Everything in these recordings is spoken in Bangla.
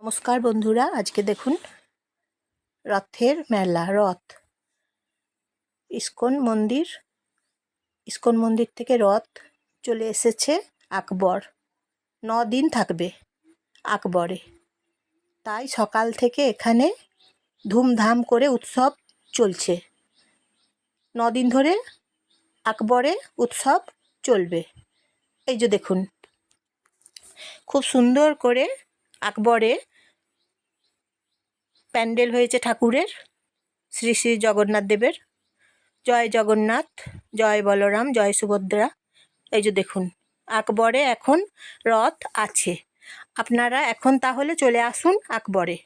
নমস্কার বন্ধুরা, আজকে দেখুন রথের মেলা। রথ ইস্কন মন্দির থেকে রথ চলে এসেছে আকবর। 9 দিন থাকবে আকবরে, তাই সকাল থেকে এখানে ধুমধাম করে উৎসব চলছে। 9 দিন ধরে আকবরে উৎসব চলবে। এই যে দেখুন, খুব সুন্দর করে আকবরে প্যান্ডেল হয়েছে ঠাকুরের, শ্রী শ্রী জগন্নাথ দেবের। জয় জগন্নাথ, জয় বলরাম, জয় সুভদ্রা। এই যে দেখুন, আকবরে এখন রথ আছে। আপনারা এখন তাহলে চলে আসুন আকবরে।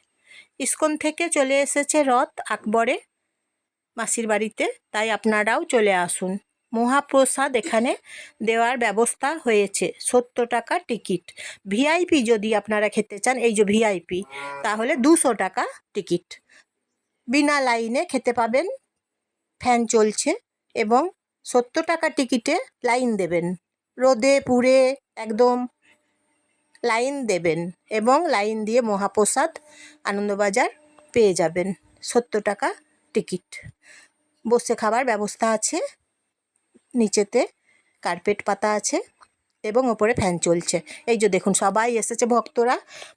ইস্কন থেকে চলে এসেছে রথ আকবরে মাসির বাড়িতে, তাই আপনারাও চলে আসুন। মহাপ্রসাদ এখানে দেওয়ার ব্যবস্থা হয়েছে। 70 টাকা টিকিট। ভিআইপি যদি আপনারা খেতে চান, এই যে ভিআইপি, তাহলে 200 টাকা টিকিট। বিনা লাইনে খেতে পাবেন, ফ্যান চলছে, এবং 70 টাকা টিকিটে লাইন দেবেন। রোদে পুড়ে একদম লাইন দেবেন এবং লাইন দিয়ে মহাপ্রসাদ আনন্দবাজার পেয়ে যাবেন। 70 টাকা টিকিট। বসে খাবার ব্যবস্থা আছে, নিচেতে কার্পেট পাতা আছে এবং ওপরে ফ্যান চলছে। এই যে দেখুন, সবাই এসেছে,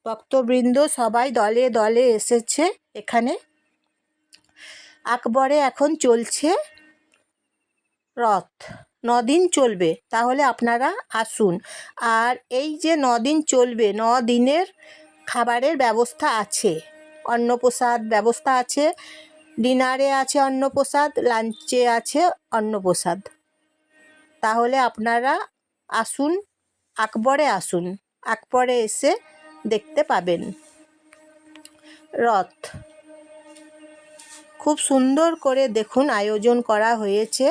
ভক্তবৃন্দ সবাই দলে দলে এসেছে এখানে। আকবরে এখন চলছে রথ। 9 দিন চলবে, তাহলে আপনারা আসুন। আর এই যে 9 দিন চলবে, 9 দিনের খাবারের ব্যবস্থা আছে, অন্নপ্রসাদ ব্যবস্থা আছে, ডিনারে আছে অন্নপ্রসাদ, লাঞ্চে আছে অন্নপ্রসাদ। তাহলে আপনারা আসুন, আকবরে আসুন, আকবরে এসে দেখতে পাবেন রথ। খুব সুন্দর করে দেখুন আয়োজন করা হয়েছে,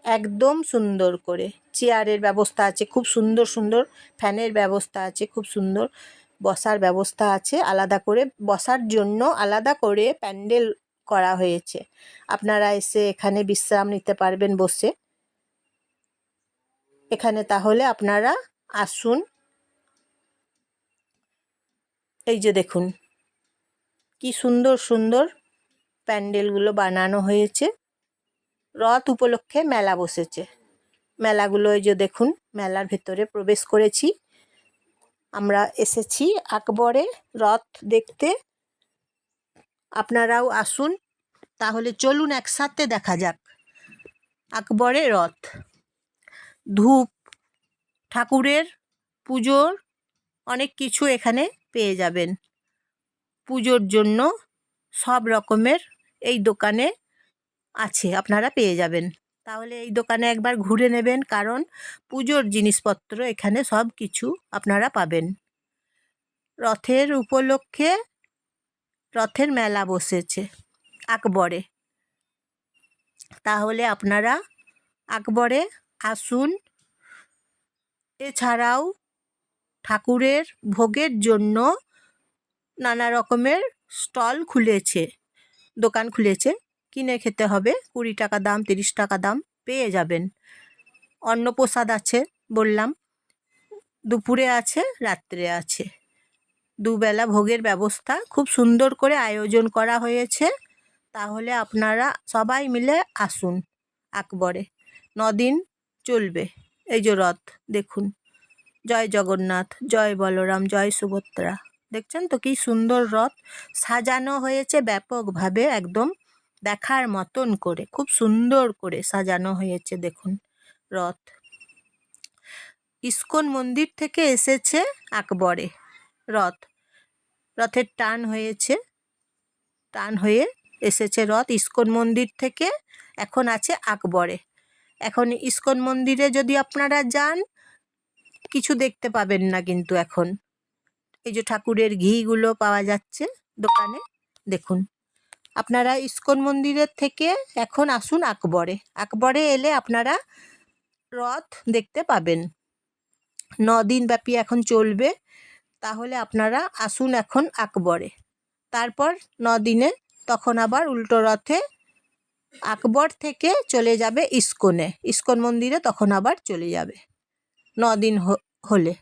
একদম সুন্দর করে। চেয়ারের ব্যবস্থা আছে, খুব সুন্দর সুন্দর ফ্যানের ব্যবস্থা আছে, খুব সুন্দর বসার ব্যবস্থা আছে। আলাদা করে বসার জন্য আলাদা করে প্যান্ডেল করা হয়েছে। আপনারা এসে এখানে বিশ্রাম নিতে পারবেন বসে। এখানে তাহলে আপনারা আসুন। এই যে দেখুন, কি সুন্দর সুন্দর প্যান্ডেলগুলো বানানো হয়েছে। রথ উপলক্ষে মেলা বসেছে। মেলাগুলো এই যে দেখুন, মেলার ভেতরে প্রবেশ করেছি। আমরা এসেছি আকবরে রথ দেখতে। আপনারাও আসুন, তাহলে চলুন একসাথে দেখা যাক আকবরে রথ। ধূপ, ঠাকুরের পুজোর অনেক কিছু এখানে পেয়ে যাবেন। পুজোর জন্য সব রকমের এই দোকানে আছে, আপনারা পেয়ে যাবেন। তাহলে এই দোকানে একবার ঘুরে নেবেন, কারণ পুজোর জিনিসপত্র এখানে সব কিছু আপনারা পাবেন। রথের উপলক্ষে রথের মেলা বসেছে আকবরে, তাহলে আপনারা আকবরে আসুন। এছাড়াও ঠাকুরের ভোগের জন্য নানা রকমের স্টল খুলেছে, দোকান খুলেছে। কিনে খেতে হবে, 20 টাকা দাম, 30 টাকা দাম, পেয়ে যাবেন। অন্নপ্রসাদ আছে বললাম, দুপুরে আছে, রাত্রে আছে, দুবেলা ভোগের ব্যবস্থা খুব সুন্দর করে আয়োজন করা হয়েছে। তাহলে আপনারা সবাই মিলে আসুন আকবরে। 9 দিন চলবে। এই যে রথ দেখুন, জয় জগন্নাথ, জয় বলরাম, জয় সুভদ্রা। দেখছেন তো কি সুন্দর রথ সাজানো হয়েছে ব্যাপকভাবে, একদম দেখার মতন করে, খুব সুন্দর করে সাজানো হয়েছে। দেখুন রথ ইস্কন মন্দির থেকে এসেছে আকবরে রথের টান হয়ে এসেছে রথ ইস্কন মন্দির থেকে, এখন আছে আকবরে। এখন ইস্কন মন্দিরে যদি আপনারা যান, কিছু দেখতে পাবেন না, কিন্তু এখন এই যে ঠাকুরের ঘিগুলো পাওয়া যাচ্ছে দোকানে। দেখুন, আপনারা ইস্কন মন্দিরের থেকে এখন আসুন আকবরে এলে আপনারা রথ দেখতে পাবেন। 9 দিন ব্যাপী এখন চলবে, তাহলে আপনারা আসুন এখন আকবরে। তারপর 9 দিনে তখন আবার উল্টো রথে আকবর থেকে চলে যাবে ইস্কন মন্দিরে, তখন আবার চলে যাবে 9 দিন হলে।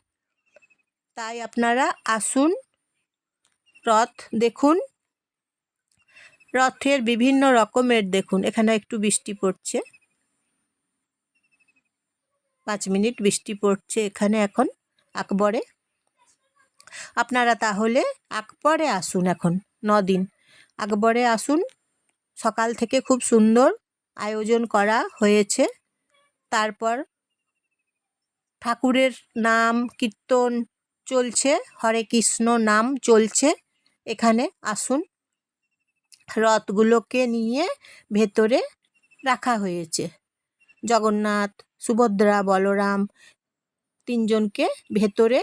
তাই আপনারা আসুন, রথ দেখুন, রথের বিভিন্ন রকমের দেখুন, এখানে একটু বৃষ্টি পড়ছে, 5 মিনিট বৃষ্টি পড়ছে এখানে এখন আকবরে। আপনারা তাহলে আকবরে আসুন, এখন 9 দিন আকবরে আসুন। সকাল থেকে খুব সুন্দর আয়োজন করা হয়েছে। তারপর ঠাকুরের নাম কীর্তন চলছে, হরে কৃষ্ণ নাম চলছে। এখানে আসুন, রথগুলোকে নিয়ে ভেতরে রাখা হয়েছে। জগন্নাথ, সুভদ্রা, বলরাম 3 জনকে ভেতরে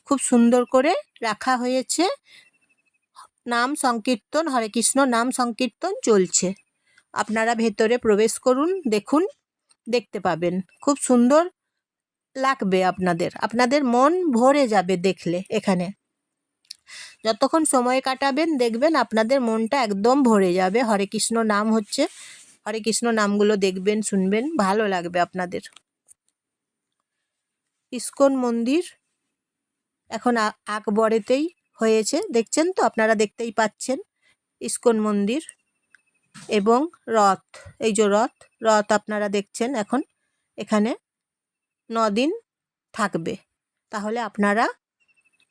খুব সুন্দর করে রাখা হয়েছে। নাম সংকীর্তন, হরে কৃষ্ণ নাম সংকীর্তন চলছে। আপনারা ভেতরে প্রবেশ করুন, দেখুন, দেখতে পাবেন, খুব সুন্দর লাগবে আপনাদের মন ভরে যাবে দেখলে। এখানে যতক্ষণ সময় কাটাবেন দেখবেন আপনাদের মনটা একদম ভরে যাবে। হরে কৃষ্ণ নাম হচ্ছে, হরে কৃষ্ণ নামগুলো দেখবেন, শুনবেন, ভালো লাগবে আপনাদের। ইস্কন মন্দির এখন আকবরেতেই হয়েছে, দেখছেন তো, আপনারা দেখতেই পাচ্ছেন ইস্কন মন্দির। এবং রথ, এই যে রথ আপনারা দেখছেন এখন এখানে 9 দিন থাকবে। তাহলে আপনারা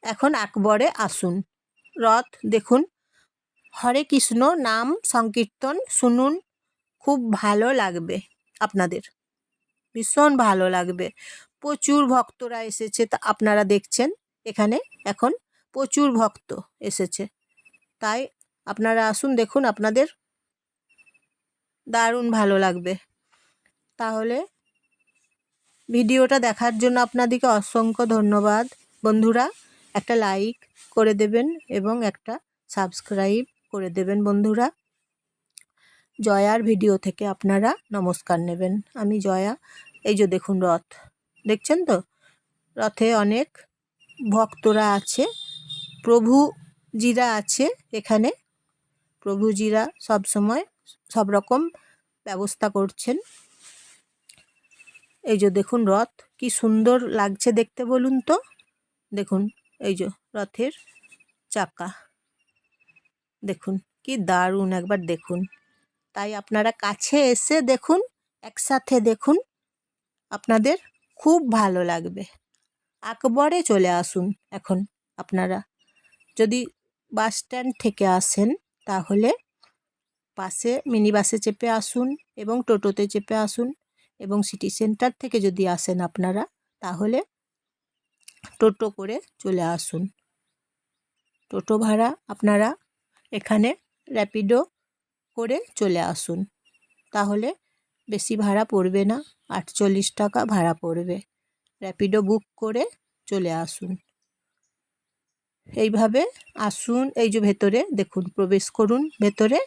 এখন আকবরে আসুন, রথ দেখুন, হরে কৃষ্ণ নাম সংকীর্তন শুনুন, খুব ভালো লাগবে আপনাদের, ভীষণ ভালো লাগবে। প্রচুর ভক্তরা এসেছে, তা আপনারা দেখছেন এখানে এখন প্রচুর ভক্ত এসেছে। তাই আপনারা আসুন, দেখুন, আপনাদের দারুণ ভালো লাগবে। তাহলে ভিডিওটা দেখার জন্য আপনাদেরকে অসংখ্য ধন্যবাদ। বন্ধুরা একটা লাইক করে দেবেন এবং একটা সাবস্ক্রাইব করে দেবেন। বন্ধুরা জয়ার ভিডিও থেকে আপনারা নমস্কার নেবেন। আমি জয়া। এই যে দেখুন রথ, দেখছেন তো, রথে অনেক ভক্তরা আছে, প্রভুজিরা আছে এখানে। প্রভুজিরা সব সময় সব রকম ব্যবস্থা করছেন। এই যে দেখুন রথ, কি সুন্দর লাগছে দেখতে বলুন তো। দেখুন এই যে রথের চাকা, দেখুন কি দারুণ, একবার দেখুন। তাই আপনারা কাছে এসে দেখুন, একসাথে দেখুন, আপনাদের খুব ভালো লাগবে। আকবরে চলে আসুন এখন আপনারা। যদি বাস স্ট্যান্ড থেকে আসেন তাহলে পাশে মিনি বাসে চেপে আসুন এবং টোটোতে চেপে আসুন, এবং সিটি সেন্টার থেকে যদি আসেন আপনারা তাহলে টোটো করে চলে আসুন। টোটো ভাড়া আপনারা এখানে র্যাপিডো করে চলে আসুন, তাহলে বেশি ভাড়া পড়বে না, 48 টাকা ভাড়া পড়বে। র্যাপিডো বুক করে চলে আসুন। এইভাবে আসুন। এই যে ভেতরে দেখুন, প্রবেশ করুন ভেতরে।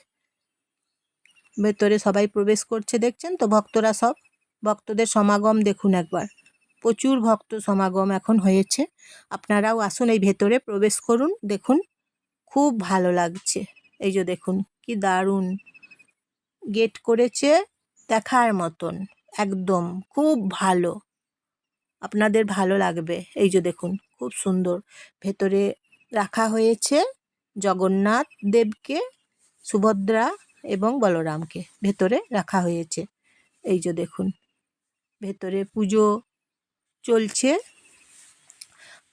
ভেতরে সবাই প্রবেশ করছে, দেখছেন তো, ভক্তরা সব, ভক্তদের সমাগম দেখুন একবার, প্রচুর ভক্ত সমাগম এখন হয়েছে। আপনারাও আসুন, এই ভেতরে প্রবেশ করুন, দেখুন, খুব ভালো লাগছে। এই যে দেখুন কি দারুণ গেট করেছে, দেখার মতন, একদম খুব ভালো, আপনাদের ভালো লাগবে। এই যে দেখুন খুব সুন্দর ভেতরে রাখা হয়েছে জগন্নাথ দেবকে, সুভদ্রা এবং বলরামকে ভেতরে রাখা হয়েছে। এই যে দেখুন ভেতরে পুজো চলছে,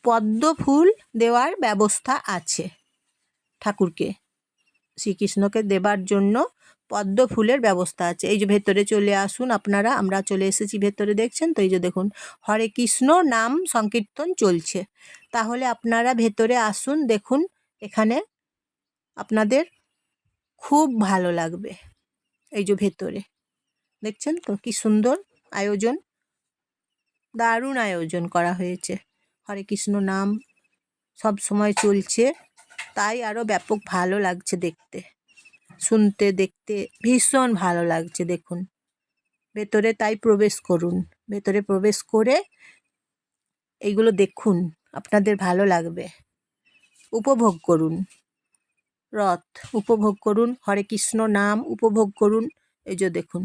পদ্ম ফুল দেওয়ার ব্যবস্থা আছে ঠাকুরকে, শ্রীকৃষ্ণকে দেবার জন্য পদ্ম ফুলের ব্যবস্থা আছে। এই যে ভেতরে চলে আসুন আপনারা, আমরা চলে এসেছি ভেতরে, দেখছেন তো। এই যে দেখুন হরে কৃষ্ণ নাম সংকীর্তন চলছে। তাহলে আপনারা ভেতরে আসুন, দেখুন, এখানে আপনাদের খুব ভালো লাগবে। এই যে ভেতরে দেখছেন তো কি সুন্দর আয়োজন, দারুণ আয়োজন করা হয়েছে। হরে কৃষ্ণ নাম সব সময় চলছে, তাই আরও ব্যাপক ভালো লাগছে দেখতে, শুনতে, দেখতে ভীষণ ভালো লাগছে। দেখুন ভেতরে, তাই প্রবেশ করুন, ভেতরে প্রবেশ করে এইগুলো দেখুন, আপনাদের ভালো লাগবে। উপভোগ করুন রথ, উপভোগ করুন হরে কৃষ্ণ নাম, উপভোগ করুন। এই যে দেখুন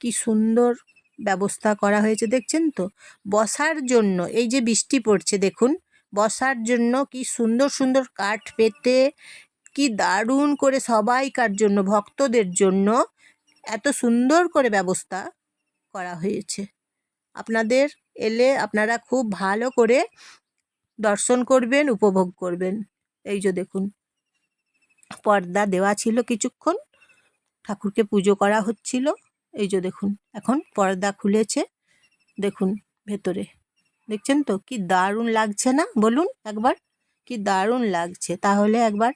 কি সুন্দর ব্যবস্থা করা হয়েছে, দেখছেন তো, বসার জন্য। এই যে বৃষ্টি পড়ছে দেখুন, বসার জন্য কি সুন্দর সুন্দর কাঠ পেতে কি দারুণ করে সবাইকার জন্য, ভক্তদের জন্য এত সুন্দর করে ব্যবস্থা করা হয়েছে। আপনাদের এলে আপনারা খুব ভালো করে দর্শন করবেন, উপভোগ করবেন। এই যে দেখুন, পর্দা দেওয়া ছিল কিছুক্ষণ, ঠাকুরকে পুজো করা হচ্ছিল। এই যে দেখুন, এখন পর্দা খুলেছে, দেখুন ভেতরে, দেখছেন তো কি দারুণ লাগছে না? বলুন একবার, কি দারুণ লাগছে। তাহলে একবার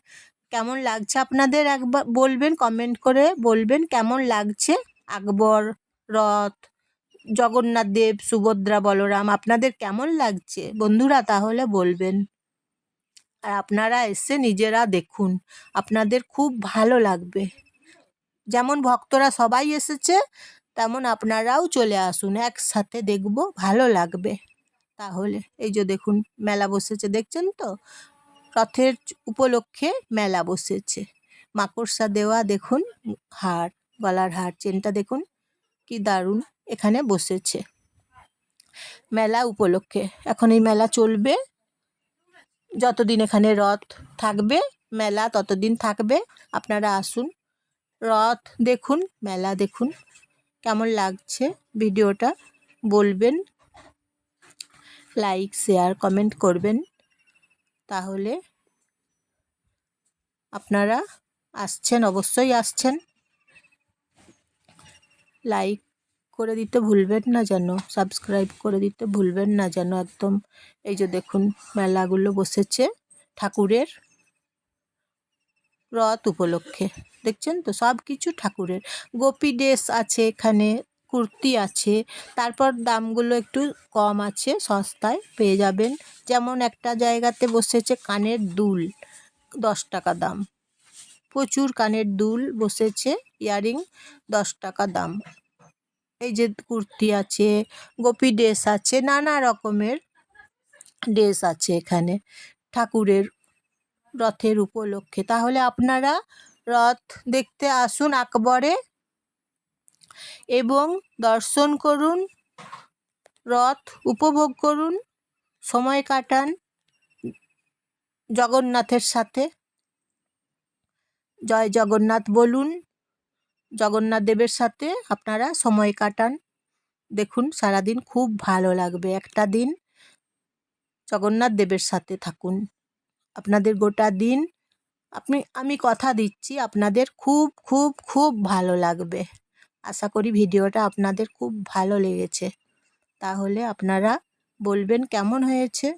কেমন লাগছে আপনাদের একবার বলবেন, কমেন্ট করে বলবেন কেমন লাগছে। আকবর, রথ, জগন্নাথ দেব, সুভদ্রা, বলরাম আপনাদের কেমন লাগছে বন্ধুরা? তাহলে বলবেন। আর আপনারা এসে নিজেরা দেখুন, আপনাদের খুব ভালো লাগবে। যেমন ভক্তরা সবাই এসেছে, তেমন আপনারাও চলে আসুন, একসাথে দেখব, ভালো লাগবে। তাহলে এই যে দেখুন মেলা বসেছে, দেখছেন তো? রথের উপলক্ষে মেলা বসেছে। মাকড়সা দেওয়া দেখুন হার, গলার হার, চেনটা দেখুন কি দারুণ এখানে বসেছে মেলা উপলক্ষে। এখন এই মেলা চলবে যতদিন এখানে রথ থাকবে, মেলা ততদিন থাকবে। আপনারা আসুন, রথ দেখুন, মেলা দেখুন। কেমন লাগছে ভিডিওটা বলবেন, লাইক, শেয়ার, কমেন্ট করবেন। তাহলে আপনারা আসছেন, অবশ্যই আসছেন। লাইক করে দিতে ভুলবেন না যেন, সাবস্ক্রাইব করে দিতে ভুলবেন না যেন একদম। এই যে দেখুন মেলাগুলো বসেছে ঠাকুরের রথ উপলক্ষে, দেখছেন তো? সব কিছু ঠাকুরের। গোপী ড্রেস আছে এখানে, কুর্তি আছে, তারপর দামগুলো একটু কম আছে, সস্তায় পেয়ে যাবেন। যেমন একটা জায়গাতে বসেছে কানের দুল, 10 টাকা দাম। প্রচুর কানের দুল বসেছে, ইয়ারিং, 10 টাকা দাম। এই যে কুর্তি আছে, গোপী ড্রেস আছে, নানা রকমের ড্রেস আছে এখানে ঠাকুরের রথের উপলক্ষে। তাহলে আপনারা রথ দেখতে আসুন আকবরে এবং দর্শন করুন, রথ উপভোগ করুন, সময় কাটান জগন্নাথের সাথে। জয় জগন্নাথ বলুন, জগন্নাথ দেবের সাথে আপনারা সময় কাটান। দেখুন সারাদিন খুব ভালো লাগবে। একটা দিন জগন্নাথ দেবের সাথে থাকুন, আপনাদের গোটা দিন আমি কথা দিচ্ছি আপনাদের খুব খুব খুব ভালো লাগবে। আশা করি ভিডিওটা আপনাদের খুব ভালো লেগেছে। তাহলে আপনারা বলবেন কেমন হয়েছে।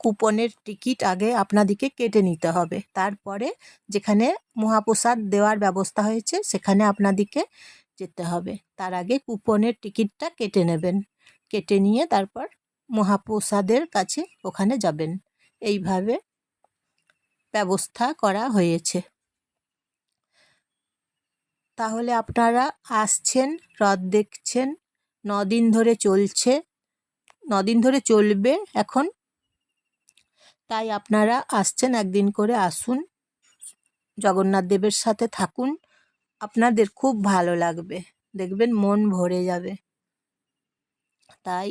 কুপনের টিকিট আগে আপনাদেরকে কেটে নিতে হবে, তারপরে যেখানে মহাপ্রসাদ দেওয়ার ব্যবস্থা হয়েছে সেখানে আপনাদেরকে যেতে হবে। তার আগে কুপনের টিকিটটা কেটে নেবেন, কেটে নিয়ে তারপর মহাপ্রসাদের কাছে ওখানে যাবেন। এইভাবে ব্যবস্থা করা হয়েছে। তাহলে আপনারা আসছেন, রথ দেখছেন, 9 দিন ধরে চলছে, 9 দিন ধরে চলবে এখন। তাই আপনারা আসছেন, একদিন করে আসুন, জগন্নাথ দেবের সাথে থাকুন, আপনাদের খুব ভালো লাগবে, দেখবেন মন ভরে যাবে। তাই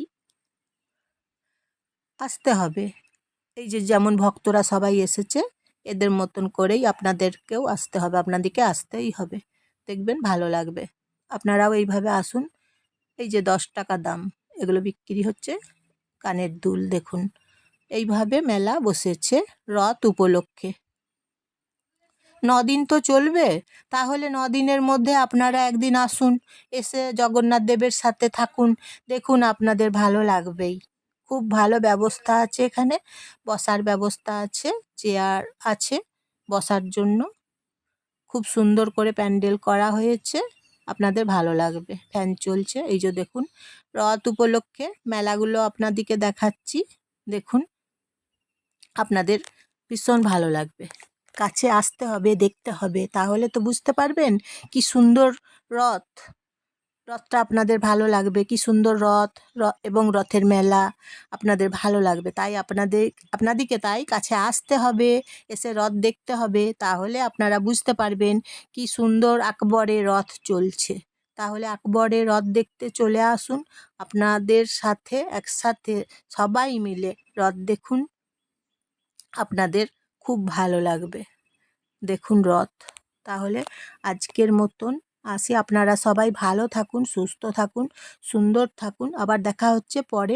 আসতে হবে। এই যে যেমন ভক্তরা সবাই এসেছে, এদের মতন করেই আপনাদেরকেও আসতে হবে, আপনাদেরকে আসতেই হবে, দেখবেন ভালো লাগবে। আপনারাও এইভাবে আসুন। এই যে 10 টাকা দাম, এগুলো বিক্রি হচ্ছে কানের দুল, দেখুন এইভাবে মেলা বসেছে রথ উপলক্ষে। 9 দিন তো চলবে, তাহলে 9 দিনের মধ্যে আপনারা একদিন আসুন, এসে জগন্নাথ দেবের সাথে থাকুন, দেখুন আপনাদের ভালো লাগবেই। খুব ভালো ব্যবস্থা আছে এখানে, বসার ব্যবস্থা আছে, চেয়ার আছে বসার জন্য, খুব সুন্দর করে প্যান্ডেল করা হয়েছে, আপনাদের ভালো লাগবে। ফ্যান চলছে, এই যে দেখুন রথ উপলক্ষে মেলাগুলো আপনাদেরকে দেখাচ্ছি, দেখুন আপনাদের ভীষণ ভালো লাগবে। কাছে আসতে হবে, দেখতে হবে, তাহলে তো বুঝতে পারবেন কি সুন্দর রথ। রথটা আপনাদের ভালো লাগবে, কি সুন্দর রথ এবং রথের মেলা আপনাদের ভালো লাগবে। তাই আপনাদেরকে তাই কাছে আসতে হবে, এসে রথ দেখতে হবে, তাহলে আপনারা বুঝতে পারবেন কি সুন্দর আকবরে রথ চলছে। তাহলে আকবরে রথ দেখতে চলে আসুন, আপনাদের সাথে একসাথে সবাই মিলে রথ দেখুন, আপনাদের খুব ভালো লাগবে। দেখুন রথ। তাহলে আজকের মতন আসি, আপনারা সবাই ভালো থাকুন, সুস্থ থাকুন, সুন্দর থাকুন। আবার দেখা হচ্ছে পরে।